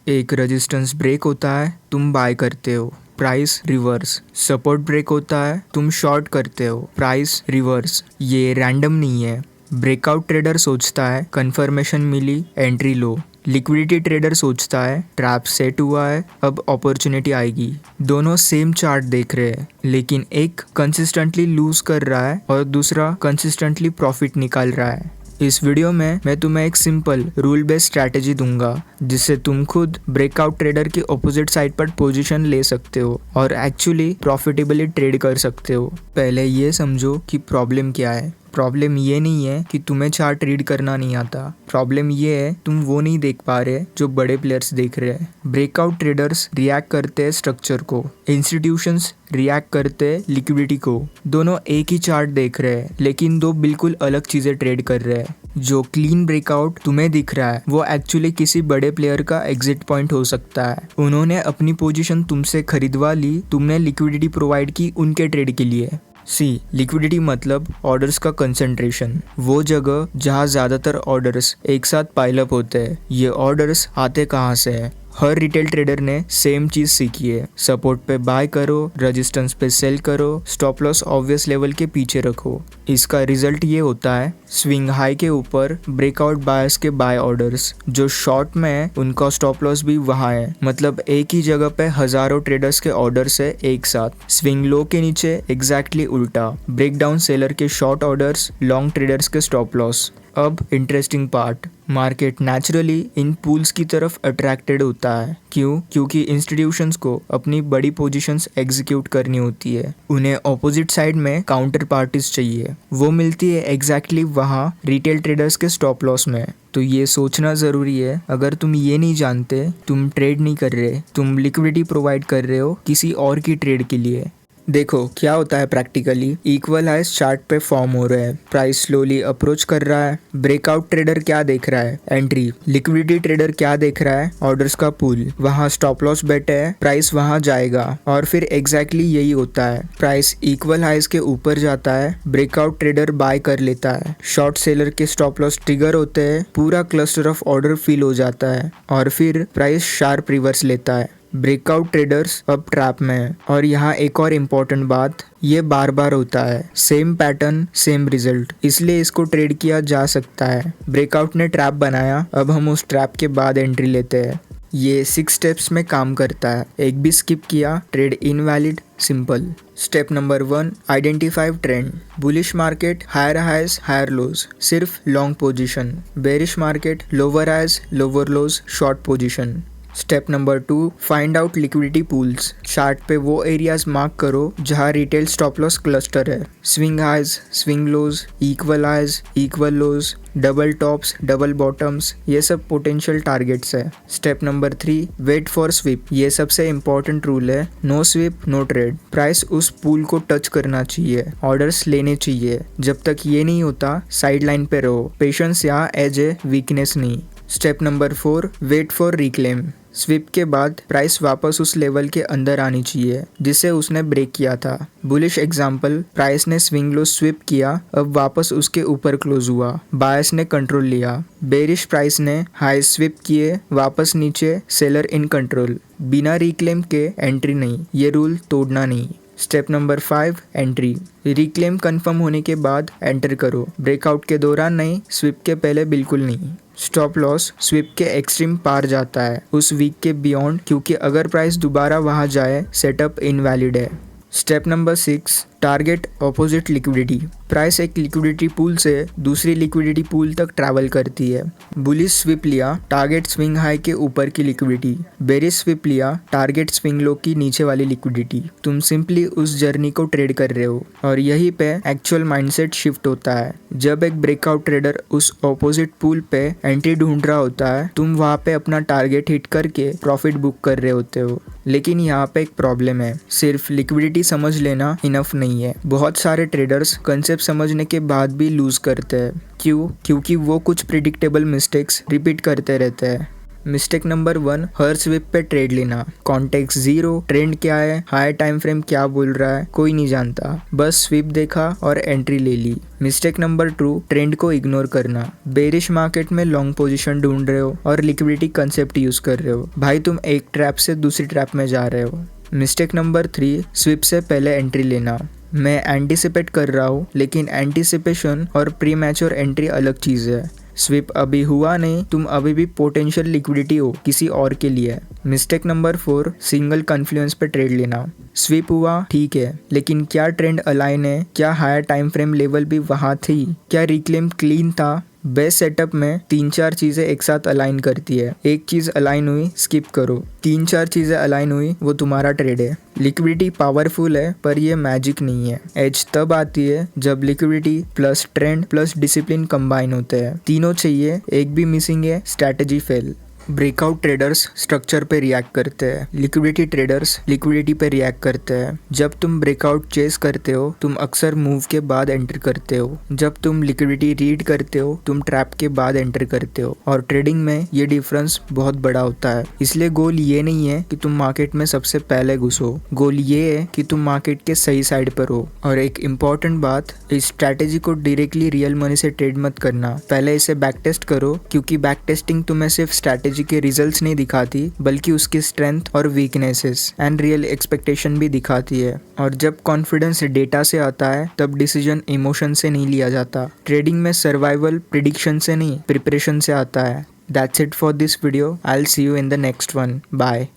एक resistance break होता है, तुम बाय करते हो, प्राइस रिवर्स। सपोर्ट ब्रेक होता है, तुम शॉर्ट करते हो, प्राइस रिवर्स। ये रैंडम नहीं है। ब्रेकआउट ट्रेडर सोचता है कंफर्मेशन मिली, एंट्री लो। लिक्विडिटी ट्रेडर सोचता है ट्रैप सेट हुआ है, अब अपॉर्चुनिटी आएगी। दोनों सेम चार्ट देख रहे हैं, लेकिन एक कंसिस्टेंटली लूज कर रहा है और दूसरा कंसिस्टेंटली प्रॉफिट निकाल रहा है। इस वीडियो में मैं तुम्हें एक सिंपल रूल बेस्ड स्ट्रैटेजी दूंगा जिससे तुम खुद ब्रेकआउट ट्रेडर की ऑपोजिट साइड पर पोजीशन ले सकते हो और एक्चुअली प्रॉफिटेबली ट्रेड कर सकते हो। पहले ये समझो कि प्रॉब्लम क्या है। प्रॉब्लम ये नहीं है कि तुम्हें चार्ट रीड करना नहीं आता। प्रॉब्लम ये है तुम वो नहीं देख पा रहे जो बड़े प्लेयर्स देख रहे हैं। ब्रेकआउट ट्रेडर्स रिएक्ट करते हैं स्ट्रक्चर को, इंस्टीट्यूशंस रिएक्ट करते हैं लिक्विडिटी को। दोनों एक ही चार्ट देख रहे हैं लेकिन दो बिल्कुल अलग चीजें ट्रेड कर रहे हैं। जो क्लीन ब्रेकआउट तुम्हें दिख रहा है वो एक्चुअली किसी बड़े प्लेयर का एग्जिट पॉइंट हो सकता है। उन्होंने अपनी पोजीशन तुमसे खरीदवा ली, तुमने लिक्विडिटी प्रोवाइड की उनके ट्रेड के लिए। लिक्विडिटी मतलब ऑर्डर्स का कंसंट्रेशन, वो जगह जहाँ ज्यादातर ऑर्डर्स एक साथ पाइल अप होते हैं। ये ऑर्डर्स आते कहाँ से हैं? हर रिटेल ट्रेडर ने सेम चीज सीखी है। सपोर्ट पे बाय करो, रेजिस्टेंस पे सेल करो, स्टॉप लॉस ऑब्वियस लेवल के पीछे रखो। इसका रिजल्ट ये होता है स्विंग हाई के ऊपर ब्रेकआउट बायर्स के बाय ऑर्डर्स। जो शॉर्ट में है उनका स्टॉप लॉस भी वहाँ है, मतलब एक ही जगह पे हजारों ट्रेडर्स के ऑर्डर्स है एक साथ। स्विंग लो के नीचे एग्जैक्टली उल्टा, ब्रेकडाउन सेलर के शॉर्ट ऑर्डर्स, लॉन्ग ट्रेडर्स के स्टॉप लॉस। अब interesting part, market naturally in pools की तरफ अट्रैक्टेड होता है। क्यों? क्योंकि इंस्टीट्यूशंस को अपनी बड़ी पोजीशंस एग्जीक्यूट करनी होती है। उन्हें ऑपोजिट साइड में काउंटर पार्टीज चाहिए, वो मिलती है एग्जैक्टली वहाँ रिटेल ट्रेडर्स के स्टॉप लॉस में। तो ये सोचना ज़रूरी है, अगर तुम ये नहीं जानते, तुम ट्रेड नहीं कर रहे, तुम लिक्विडिटी प्रोवाइड कर रहे हो किसी और की ट्रेड के लिए। देखो क्या होता है प्रैक्टिकली, इक्वल हाइस चार्ट पे फॉर्म हो रहे हैं, प्राइस स्लोली अप्रोच कर रहा है। ब्रेकआउट ट्रेडर क्या देख रहा है? एंट्री। लिक्विडिटी ट्रेडर क्या देख रहा है? ऑर्डर्स का पूल। वहाँ स्टॉप लॉस बैठे है, प्राइस वहाँ जाएगा। और फिर एग्जैक्टली यही होता है, प्राइस इक्वल हाइस के ऊपर जाता है, ब्रेकआउट ट्रेडर बाय कर लेता है, शॉर्ट सेलर के स्टॉप लॉस ट्रिगर होते हैं, पूरा क्लस्टर ऑफ ऑर्डर फिल हो जाता है और फिर प्राइस शार्प रिवर्स लेता है। ब्रेकआउट ट्रेडर्स अब ट्रैप में है। और यहाँ एक और इम्पोर्टेंट बात, ये बार बार होता है, सेम पैटर्न सेम रिजल्ट, इसलिए इसको ट्रेड किया जा सकता है। ब्रेकआउट ने ट्रैप बनाया, अब हम उस ट्रैप के बाद एंट्री लेते हैं। ये 6 स्टेप्स में काम करता है, एक भी स्किप किया trade invalid. Simple. Step number 1, identify trend. Bullish market higher highs higher lows, सिर्फ long position. Bearish market lower highs lower lows, short position. Step number 2, find out liquidity pools. Chart पे वो areas mark करो जहाँ retail stop loss cluster है। Swing highs, swing lows, equal highs, equal lows, double tops, double bottoms, ये सब potential targets है। Step number 3, wait for sweep. ये सबसे इम्पोर्टेंट रूल है, no sweep no trade. Price उस पूल को touch करना चाहिए, ऑर्डर्स लेने चाहिए। जब तक ये नहीं होता साइड लाइन पे रहो। पेशेंस यहाँ एज ए वीकनेस नहीं। Step number 4, wait for reclaim. Sweep के बाद प्राइस वापस उस लेवल के अंदर आनी चाहिए जिसे उसने ब्रेक किया था। बुलिश एग्जांपल, प्राइस ने स्विंग लो स्विप किया, अब वापस उसके ऊपर क्लोज हुआ, बायर्स ने कंट्रोल लिया। बेरिश प्राइस ने हाई स्विप किए, वापस नीचे, सेलर इन कंट्रोल। बिना रिक्लेम के एंट्री नहीं, ये रूल तोड़ना नहीं। Step number 5, entry. Reclaim confirm होने के बाद एंटर करो, ब्रेकआउट के दौरान नहीं, स्विप के पहले बिल्कुल नहीं। स्टॉप लॉस स्विप के एक्सट्रीम पार जाता है, उस वीक के बियॉन्ड, क्योंकि अगर प्राइस दोबारा वहां जाए सेटअप इनवैलिड है। Step number 6, target opposite liquidity. Price एक लिक्विडिटी पूल से दूसरी लिक्विडिटी पूल तक ट्रैवल करती है। बुलिश स्विप लिया, टारगेट स्विंग हाई के ऊपर की लिक्विडिटी। बेरिश स्विप लिया, टारगेट स्विंग लो की नीचे वाली लिक्विडिटी। तुम सिंपली उस जर्नी को ट्रेड कर रहे हो और यहीं पे एक्चुअल माइंडसेट शिफ्ट होता है। जब एक ब्रेकआउट ट्रेडर उस ऑपोजिट पूल पे एंट्री ढूंढ रहा होता है, तुम वहाँ पे अपना टारगेट हिट करके प्रॉफिट बुक कर रहे होते हो। लेकिन यहाँ पे एक प्रॉब्लम है, सिर्फ लिक्विडिटी समझ लेना इनफ नहीं है। बहुत सारे ट्रेडर्स कंसेप्ट समझने के बाद भी लूज करते हैं। क्यों? क्योंकि वो कुछ प्रिडिक्टेबल मिस्टेक्स रिपीट करते रहते हैं। मिस्टेक नंबर 1, हर स्विप पे ट्रेड लेना। कॉन्टेक्स्ट जीरो, ट्रेंड क्या है, हायर टाइम फ्रेम क्या बोल रहा है, कोई नहीं जानता, बस स्विप देखा और एंट्री ले ली। मिस्टेक नंबर 2, ट्रेंड को इग्नोर करना। बेरिश मार्केट में लॉन्ग पोजीशन ढूंढ रहे हो और लिक्विडिटी कंसेप्ट यूज कर रहे हो, भाई तुम एक ट्रैप से दूसरी ट्रैप में जा रहे हो। मिस्टेक नंबर 3, स्विप से पहले एंट्री लेना। मैं एंटिसिपेट कर रहा हूँ, लेकिन एंटिसिपेशन और प्री मैच्योर एंट्री अलग चीज़ है। स्विप अभी हुआ नहीं, तुम अभी भी पोटेंशियल लिक्विडिटी हो किसी और के लिए। मिस्टेक नंबर 4, सिंगल कन्फ्लुएंस पे ट्रेड लेना। स्विप हुआ ठीक है, लेकिन क्या ट्रेंड अलाइन है, क्या हायर टाइम फ्रेम लेवल भी वहाँ थी, क्या रिक्लेम क्लीन था। बेस्ट सेटअप में 3-4 चीज़ें एक साथ अलाइन करती है। एक चीज़ अलाइन हुई, स्किप करो। 3-4 चीज़ें अलाइन हुई, वो तुम्हारा ट्रेड है। लिक्विडिटी पावरफुल है, पर ये मैजिक नहीं है। एज तब आती है जब liquidity plus trend plus discipline combine होते हैं। तीनों चाहिए, एक भी मिसिंग है, strategy fail. Breakout traders structure पे रिएक्ट करते हैं, लिक्विडिटी ट्रेडर्स लिक्विडिटी पे रिएक्ट करते हैं। जब तुम ब्रेकआउट चेस करते हो, तुम अक्सर मूव के बाद एंटर करते हो। जब तुम लिक्विडिटी रीड करते हो, तुम ट्रैप के बाद एंटर करते हो। और ट्रेडिंग में ये डिफरेंस बहुत बड़ा होता है। इसलिए गोल ये नहीं है कि तुम मार्केट में सबसे पहले घुसो, गोल ये है कि तुम मार्केट के सही साइड पर हो। और एक इम्पॉर्टेंट बात, इस स्ट्रैटेजी को डायरेक्टली रियल मनी से ट्रेड मत करना, पहले इसे बैक टेस्ट करो, क्योंकि बैक टेस्टिंग तुम्हें सिर्फ स्ट्रैटेजी के रिजल्ट्स नहीं दिखाती, बल्कि उसकी स्ट्रेंथ और वीकनेसेस एंड रियल एक्सपेक्टेशन भी दिखाती है। और जब कॉन्फिडेंस डेटा से आता है, तब डिसीजन इमोशन से नहीं लिया जाता। ट्रेडिंग में सर्वाइवल प्रिडिक्शन से नहीं, प्रिपरेशन से आता है। That's it for this video. I'll see you in the next one. Bye.